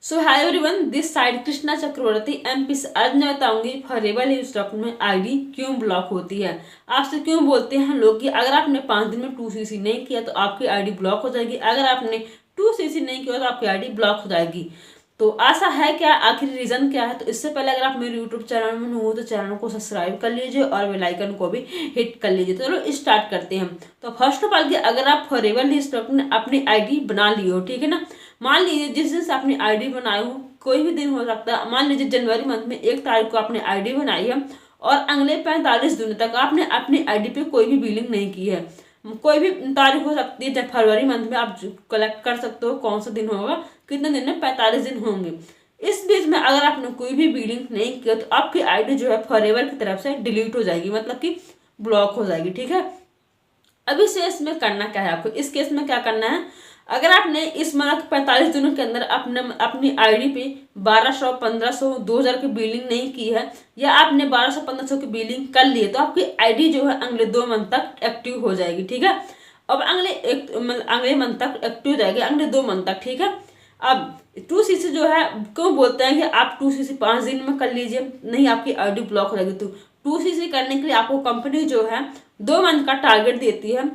So hi everyone, this side Krishna Chakraborty MP से। आज मैं बताऊंगी फॉरएवर लीव्स डॉक्यूमेंट में आईडी क्यों ब्लॉक होती है। आपसे क्यों बोलते हैं लोग कि अगर आपने 5 दिन में 2cc नहीं किया तो आपकी आईडी ब्लॉक हो जाएगी, अगर आपने 2cc नहीं किया तो आपकी आईडी ब्लॉक हो जाएगी। तो ऐसा है क्या, आखिर रीजन क्या है? तो इससे पहले अगर आप मेरे यूट्यूब चैनल में हो तो चैनल को सब्सक्राइब कर लीजिए और बेल आइकन को भी हिट कर लीजिए। तो चलो स्टार्ट करते हैं। तो फर्स्ट ऑफ ऑल, अगर आप फॉरएवर लीव्स डॉक्यूमेंट अपनी आईडी बना ली हो, ठीक है ना। मान लीजिए जिस दिन से आपने आईडी बनाई हो, कोई भी दिन हो सकता है। मान लीजिए जनवरी मंथ में 1 तारीख को आपने आईडी बनाई है और अगले 45 दिन तक आपने अपनी आईडी पे कोई भी बिलिंग नहीं की है। कोई भी तारीख हो सकती है, जब फरवरी मंथ में आप कलेक्ट कर सकते हो कौन सा दिन होगा, कितने दिन में 45 दिन होंगे। इस बीच में अगर आपने कोई भी बिलिंग नहीं किया तो आपकी आईडी जो है फॉरएवर की तरफ से डिलीट हो जाएगी, मतलब कि ब्लॉक हो जाएगी, ठीक है। अब इस केस में करना क्या है आपको? इस केस में क्या करना है, अगर आपने इस माह के 45 दिनों के अंदर अपनी आईडी पे 1200, 1500, 2000 की बिलिंग नहीं की है, या आपने 1200, 1500 की बिलिंग कर ली है, तो आपकी आईडी जो है अगले 2 मंथ तक एक्टिव हो जाएगी, ठीक है। अब अगले मंथ तक एक्टिव हो जाएगी, अगले 2 मंथ तक, ठीक है। अब 2cc जो है, क्यों बोलते हैं कि आप 2cc 5 दिन में कर लीजिए, नहीं आपकी आईडी ब्लॉक हो जाएगी। तो 2cc करने के लिए आपको कंपनी जो है 2 मंथ का टारगेट देती है।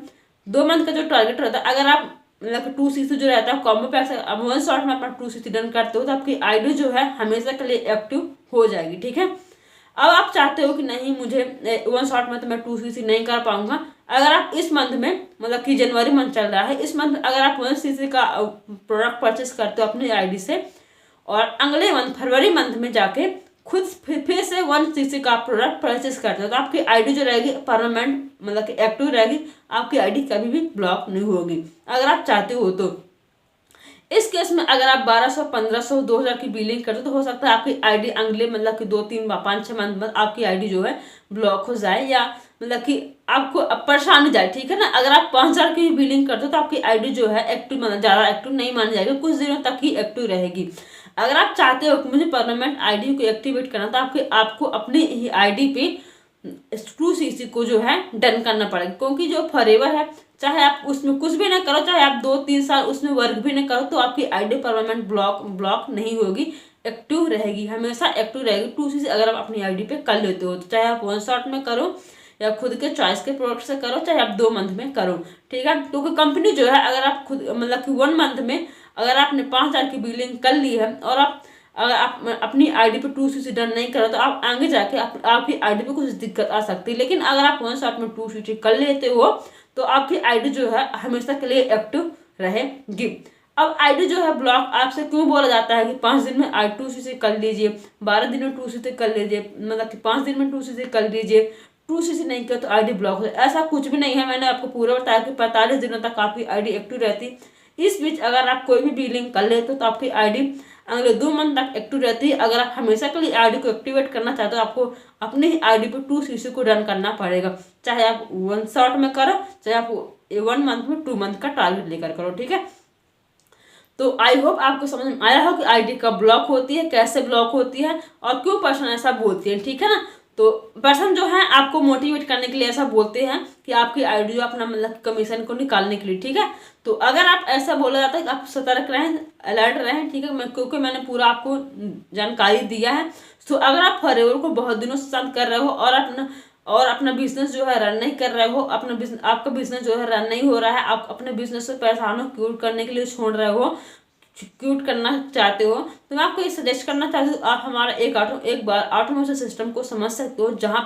2 मंथ का जो टारगेट रहता है, अगर आप मतलब 2cc जो रहता है कॉम्बो पैक से अब 1 शॉट में अपना 2cc डन करते हो तो आपकी आईडी जो है हमेशा के लिए एक्टिव हो जाएगी, ठीक है। अब आप चाहते हो कि नहीं, मुझे 1 शॉट में तो मैं 2cc नहीं कर पाऊंगा। अगर आप इस मंथ में, मतलब कि जनवरी मंथ चल रहा है, इस मंथ में अगर आप 1cc का प्रोडक्ट परचेस करते हो अपनी आईडी से और अगले मंथ फरवरी मंथ में जाके खुद फिर से 1cc का प्रोडक्ट परचेस करते हो तो आपकी आईडी जो रहेगी परमानेंट, मतलब कि एक्टिव रहेगी। आपकी आईडी कभी भी ब्लॉक नहीं होगी अगर आप चाहते हो तो। इस केस में अगर आप 1200, 1500, 2000 की बिलिंग करते हो तो हो सकता है आपकी आईडी अगले, मतलब कि 2, 3, 5, 6 मंथ बाद आपकी आईडी जो है ब्लॉक हो जाए, या मतलब कि आपको परेशानी जाए, ठीक है ना। अगर आप 5000 की बिलिंग करते हो तो आपकी आईडी जो है एक्टिव, मतलब ज़्यादा एक्टिव नहीं मानी जाएगी, कुछ दिनों तक ही एक्टिव रहेगी। अगर आप चाहते हो कि मुझे परमानेंट आईडी को एक्टिवेट करना, तो आपको अपनी ही आईडी पे 2cc को जो है डन करना पड़ेगा, क्योंकि जो फॉरएवर है, चाहे आप उसमें कुछ भी ना करो, चाहे आप 2-3 साल उसमें वर्क भी ना करो, तो आपकी आईडी परमानेंट ब्लॉक नहीं होगी, एक्टिव रहेगी, हमेशा एक्टिव रहेगी 2cc अगर आप अपनी आईडी पे कर लेते हो। तो चाहे आप 1 शॉट में करो या खुद के चॉइस के प्रोडक्ट से करो, चाहे आप 2 मंथ में करो, ठीक है। क्योंकि कंपनी जो है, अगर आप खुद, मतलब कि 1 मंथ में अगर आपने 5000 की बिलिंग कर ली है और अगर आप अपनी आईडी पे 2cc डन नहीं करो तो आप आगे जाके आपकी आईडी पे कुछ दिक्कत आ सकती है। लेकिन अगर आप 1 शॉट में 2cc कर लेते हो तो आपकी आईडी जो है हमेशा के लिए एक्टिव रहेगी। अब आईडी जो है ब्लॉक आपसे क्यों बोला जाता है कि 5 दिन में 2cc कर लीजिए, 12 दिन में 2cc कर लीजिए, मतलब कि 5 दिन में 2cc कर लीजिए, 2cc नहीं किया तो आईडी ब्लॉक हो जाए। ऐसा कुछ भी नहीं है, मैंने आपको पूरा बताया कि 45 दिनों तक आपकी आईडी एक्टिव रहती। इस बीच अगर आप कोई भी बिलिंग कर लेते हो तो आपकी आईडी अगले 2 मंथ तक एक्टिव रहती है। अगर आप हमेशा के लिए आईडी को एक्टिवेट करना चाहते हो, आपको अपने ही आईडी पे 2cc को रन करना पड़ेगा, चाहे आप 1 शॉट में करो, चाहे आप 1 मंथ में 2 मंथ का टारगेट लेकर करो, ठीक है। तो आई होप आपको समझ में आया हो कि आईडी कब ब्लॉक होती है, कैसे ब्लॉक होती है और क्यों पर्सन ऐसा बोलती है, ठीक है ना। तो पर्सन जो है आपको मोटिवेट करने के लिए ऐसा बोलते हैं कि आपकी आईडी जो अपना, मतलब कमीशन को निकालने के लिए, ठीक है। तो अगर आप ऐसा बोला जाता है कि आप सतर्क रहें, अलर्ट रहें, ठीक है, क्योंकि मैंने पूरा आपको जानकारी दिया है। तो अगर आप फॉरएवर को बहुत दिनों से शांत कर रहे हो और अपना बिजनेस जो है रन नहीं कर रहे हो, आपका बिजनेस जो है रन नहीं हो रहा है, आप अपने बिजनेस से परेशान हो, क्यूट करने के लिए छोड़ रहे हो, क्यूट करना चाहते हो, तो मैं आपको ये सजेस्ट करना चाहती हूँ, आप हमारा एक बार ऑटोमेशन सिस्टम को समझ सकते हो, जहाँ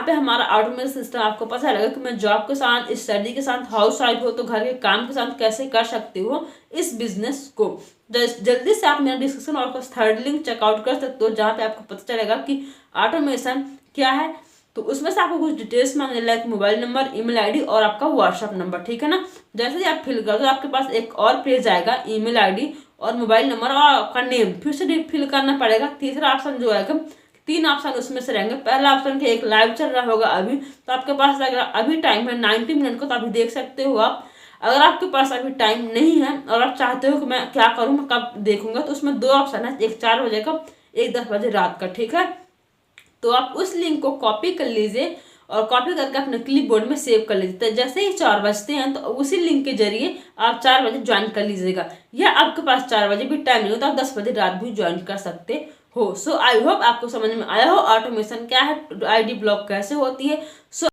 पे हमारा ऑटोमेशन सिस्टम आपको पता लगा कि मैं जॉब के साथ, स्टडी के साथ, हाउस वाइफ हो तो घर के काम के साथ कैसे कर सकते हो इस बिजनेस को। जल्दी से आप मेरा डिस्क्रिप्शन और 3rd लिंक चेकआउट कर सकते हो, जहाँ पे आपको पता चलेगा कि ऑटोमेशन क्या है। तो उसमें से आपको कुछ डिटेल्स मांगने, like mobile number, email ID और आपका व्हाट्सएप नंबर, ठीक है ना। जैसे ही आप फिल कर दो आपके पास एक और पेज आएगा, ईमेल आईडी और मोबाइल नंबर और आपका नेम फिर से फिल करना पड़ेगा। तीसरा ऑप्शन जो आएगा, 3 ऑप्शन उसमें से रहेंगे। पहला ऑप्शन के एक लाइव चल रहा होगा अभी, तो आपके पास अभी टाइम है 90 मिनट को, तो अभी देख सकते हो आप। अगर आपके पास अभी टाइम नहीं है और आप चाहते हो कि मैं क्या करूँ, मैं कब देखूंगा, तो उसमें 2 ऑप्शन है, एक 4 बजे का, एक 10 बजे रात का, ठीक है। तो आप उस लिंक को कॉपी कर लीजिए और कॉपी करके अपने क्लिप बोर्ड में सेव कर लीजिए। तो जैसे ही 4 बजते हैं तो उसी लिंक के जरिए आप 4 बजे ज्वाइन कर लीजिएगा, या आपके पास 4 बजे भी टाइम नहीं हो तो आप 10 बजे रात भी ज्वाइन कर सकते हो। सो आई होप आपको समझ में आया हो ऑटोमेशन क्या है, आईडी ब्लॉक कैसे होती है। सो